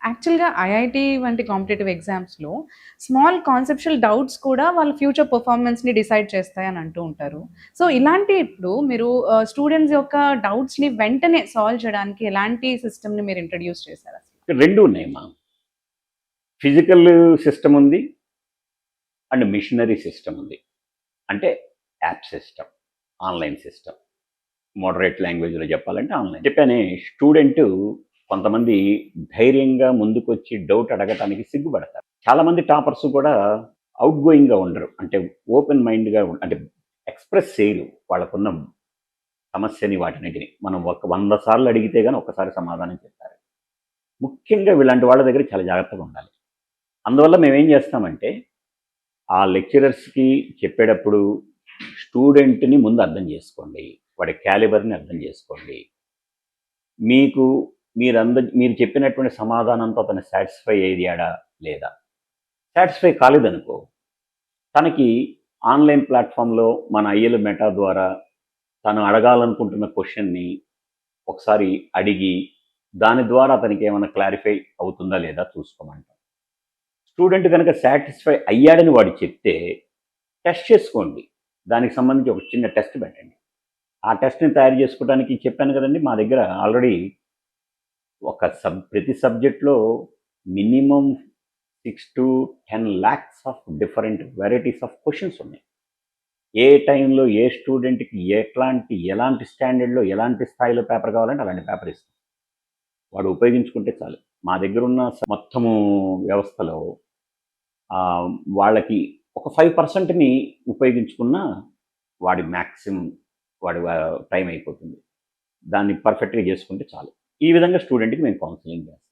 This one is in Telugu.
యాక్చువల్‌గా ఐఐటీ వంటి కాంపిటీటివ్ ఎగ్జామ్స్‌లో స్మాల్ కాన్సెప్షువల్ డౌట్స్ కూడా వాళ్ళ ఫ్యూచర్ పెర్ఫార్మన్స్‌ని డిసైడ్ చేస్తాయని అంటూ ఉంటారు. సో, ఇలాంటి ఇప్పుడు మీరు స్టూడెంట్స్ యొక్క డౌట్స్‌ని వెంటనే సాల్వ్ చేయడానికి ఎలాంటి సిస్టమ్‌ని మీరు ఇంట్రొడ్యూస్ చేశారసలు? 2 ఉన్నాయమ్మా. ఫిజికల్ సిస్టమ్ ఉంది. అండ్ మిషనరీ సిస్టమ్ ఉంది. అంటే app system, online system. Moderate లాంగ్వేజ్‌లో చెప్పాలంటే ఆన్‌లైన్. చెప్పానే స్టూడెంటు కొంతమంది ధైర్యంగా ముందుకొచ్చి డౌట్ అడగటానికి సిగ్గుపడతారు. చాలామంది టాపర్స్ కూడా ఔట్ గోయింగ్‌గా ఉండరు. అంటే ఓపెన్ మైండ్‌గా అంటే ఎక్స్‌ప్రెస్ చేయరు వాళ్ళకున్న సమస్యని వాటన్నిటిని. మనం ఒక 100 సార్లు అడిగితే గాని ఒక్కసారి సమాధానం చెప్తారు. ముఖ్యంగా వీళ్ళంటి వాళ్ళ దగ్గర చాలా జాగ్రత్తగా ఉండాలి. అందువల్ల మేమేం చేస్తామంటే ఆ లెక్చరర్స్‌కి చెప్పేటప్పుడు స్టూడెంట్‌ని ముందు అర్థం చేసుకోండి. వాడి క్యాలిబర్‌ని అర్థం చేసుకోండి. మీకు మీరు చెప్పినటువంటి సమాధానంతో అతను సాటిస్ఫై అయ్యాడా లేదా? సాటిస్ఫై కాలేదనుకో, తనకి ఆన్‌లైన్ ప్లాట్‌ఫామ్‌లో మన ఐఎల్ మెటా ద్వారా తను అడగాలనుకుంటున్న క్వెషన్‌ని ఒకసారి అడిగి, దాని ద్వారా అతనికి ఏమైనా క్లారిఫై అవుతుందా లేదా చూసుకోమంటాం. స్టూడెంట్ గనక సాటిస్ఫై అయ్యాడని వాడు చెప్తే టెస్ట్ చేసుకోండి. దానికి సంబంధించి ఒక చిన్న టెస్ట్ పెట్టండి. ఆ టెస్ట్‌ని తయారు చేసుకోవడానికి చెప్పాను కదండీ! మా దగ్గర ఆల్రెడీ ప్రతి సబ్జెక్ట్‌లో minimum 6-10 lakhs of different varieties of questions ఉన్నాయి. ఏ టైంలో ఏ స్టూడెంట్‌కి ఎలాంటి స్టాండర్డ్‌లో, ఎలాంటి స్థాయిలో పేపర్ కావాలంటే అలాంటి పేపర్ ఇస్తాం. వాడు ఉపయోగించుకుంటే చాలు. మా దగ్గరున్న మొత్తము వ్యవస్థలో వాళ్ళకి ఒక 5%ని ఉపయోగించుకున్నా వాడి మ్యాక్సిమం వాడి టైం అయిపోతుంది. దాన్ని పర్ఫెక్ట్‌గా చేసుకుంటే చాలు. ఈ విధంగా స్టూడెంట్‌కి మేము కౌన్సెలింగ్ చేస్తాం.